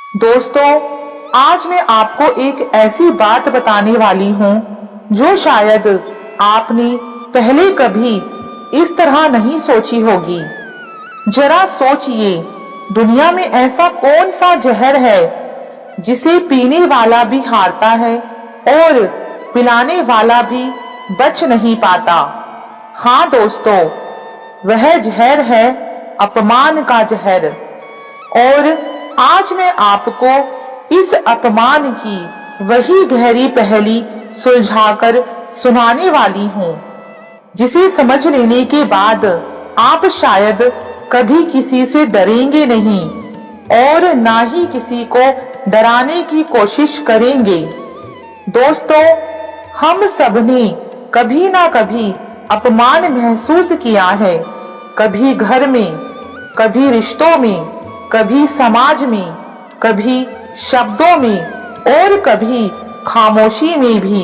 दोस्तों, आज मैं आपको एक ऐसी बात बताने वाली हूँ जो शायद आपने पहले कभी इस तरह नहीं सोची होगी। जरा सोचिए, दुनिया में ऐसा कौन सा जहर है जिसे पीने वाला भी हारता है और पिलाने वाला भी बच नहीं पाता। हाँ दोस्तों, वह जहर है अपमान का जहर। और आज मैं आपको इस अपमान की वही गहरी पहेली सुलझाकर सुनाने वाली हूँ, जिसे समझ लेने के बाद आप शायद कभी किसी से डरेंगे नहीं और ना ही किसी को डराने की कोशिश करेंगे। दोस्तों, हम सबने कभी ना कभी अपमान महसूस किया है, कभी घर में, कभी रिश्तों में, कभी समाज में, कभी शब्दों में और कभी खामोशी में भी।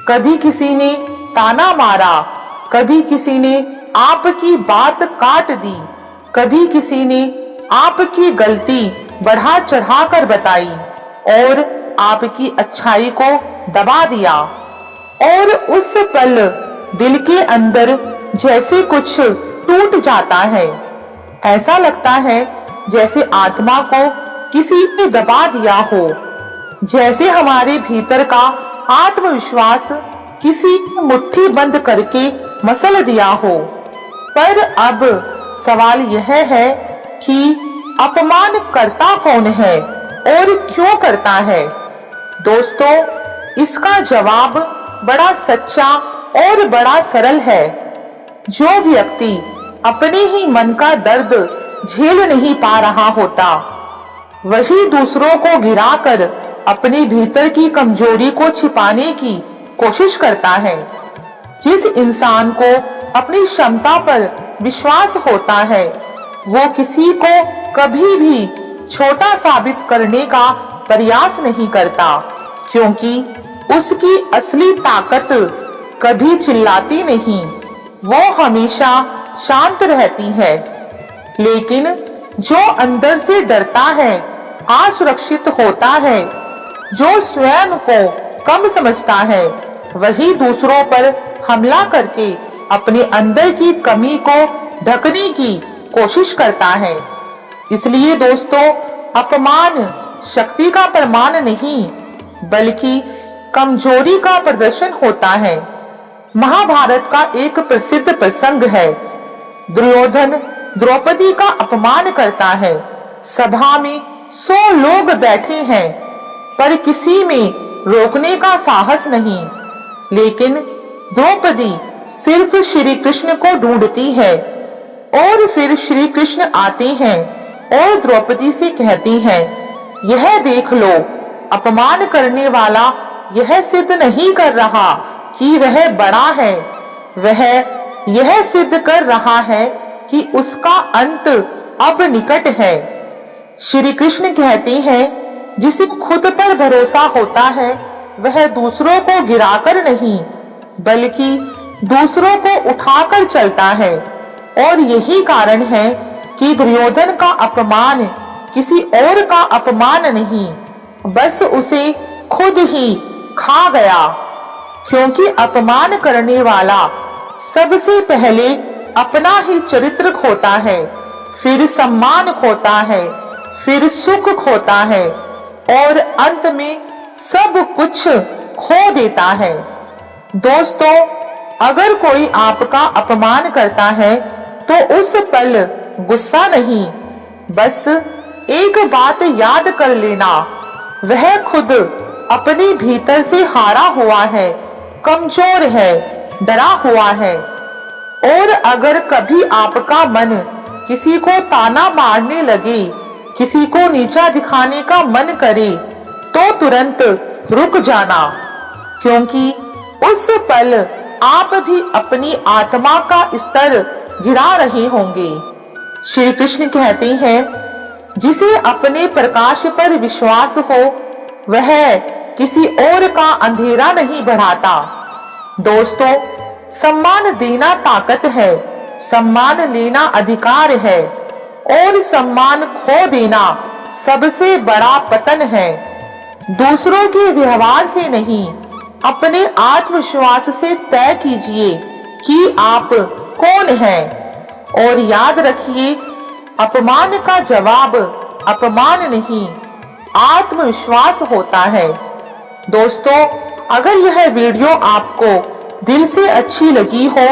कभी किसी ने ताना मारा, कभी किसी ने आपकी बात काट दी, कभी किसी ने आपकी गलती बढ़ा चढ़ाकर बताई और आपकी अच्छाई को दबा दिया। और उस पल दिल के अंदर जैसे कुछ टूट जाता है। ऐसा लगता है जैसे आत्मा को किसी ने दबा दिया हो, जैसे हमारे भीतर का आत्मविश्वास किसी ने मुट्ठी बंद करके मसल दिया हो। पर अब सवाल यह है कि अपमान करता कौन है और क्यों करता है। दोस्तों, इसका जवाब बड़ा सच्चा और बड़ा सरल है। जो व्यक्ति अपने ही मन का दर्द झेल नहीं पा रहा होता, वही दूसरों को गिराकर अपने भीतर की कमजोरी को छिपाने की कोशिश करता है। जिस इंसान को अपनी क्षमता पर विश्वास होता है, वो किसी को कभी भी छोटा साबित करने का प्रयास नहीं करता, क्योंकि उसकी असली ताकत कभी चिल्लाती नहीं, वो हमेशा शांत रहती है। लेकिन जो अंदर से डरता है, असुरक्षित होता है, जो स्वयं को कम समझता है, वही दूसरों पर हमला करके अपने अंदर की कमी को ढकने की कोशिश करता है। इसलिए दोस्तों, अपमान शक्ति का प्रमाण नहीं, बल्कि कमजोरी का प्रदर्शन होता है। महाभारत का एक प्रसिद्ध प्रसंग है। दुर्योधन द्रौपदी का अपमान करता है। सभा में 100 लोग बैठे हैं, पर किसी में रोकने का साहस नहीं। लेकिन द्रौपदी सिर्फ श्री कृष्ण को ढूंढती है और फिर श्री कृष्ण आते हैं और द्रौपदी से कहती हैं, यह देख लो, अपमान करने वाला यह सिद्ध नहीं कर रहा कि वह बड़ा है, वह यह सिद्ध कर रहा है कि उसका अंत अब निकट है। श्री कृष्ण कहते हैं, जिसे खुद पर भरोसा होता है, वह दूसरों को गिराकर नहीं, बल्कि दूसरों को उठाकर चलता है। और यही कारण है कि दुर्योधन का अपमान किसी और का अपमान नहीं, बस उसे खुद ही खा गया। क्योंकि अपमान करने वाला सबसे पहले अपना ही चरित्र खोता है, फिर सम्मान खोता है, फिर सुख खोता है और अंत में सब कुछ खो देता है। दोस्तों, अगर कोई आपका अपमान करता है तो उस पल गुस्सा नहीं, बस एक बात याद कर लेना, वह खुद अपने भीतर से हारा हुआ है, कमजोर है, डरा हुआ है। और अगर कभी आपका मन किसी को ताना मारने लगे, किसी को नीचा दिखाने का मन करे, तो तुरंत रुक जाना, क्योंकि उस पल आप भी अपनी आत्मा का स्तर गिरा रहे होंगे। श्री कृष्ण कहते हैं, जिसे अपने प्रकाश पर विश्वास हो, वह किसी और का अंधेरा नहीं बढ़ाता। दोस्तों, सम्मान देना ताकत है, सम्मान लेना अधिकार है और सम्मान खो देना सबसे बड़ा पतन है। दूसरों के व्यवहार से नहीं, अपने आत्मविश्वास से तय कीजिए कि आप कौन हैं। और याद रखिए, अपमान का जवाब अपमान नहीं, आत्मविश्वास होता है। दोस्तों, अगर यह वीडियो आपको दिल से अच्छी लगी हो,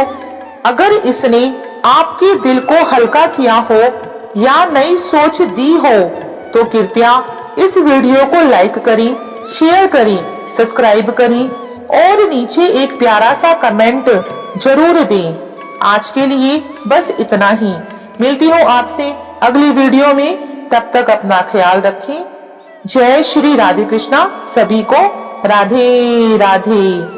अगर इसने आपके दिल को हल्का किया हो या नई सोच दी हो, तो कृपया इस वीडियो को लाइक करें, शेयर करें, सब्सक्राइब करें और नीचे एक प्यारा सा कमेंट जरूर दें। आज के लिए बस इतना ही। मिलती हूँ आपसे अगली वीडियो में। तब तक अपना ख्याल रखें। जय श्री राधे कृष्णा। सभी को राधे राधे।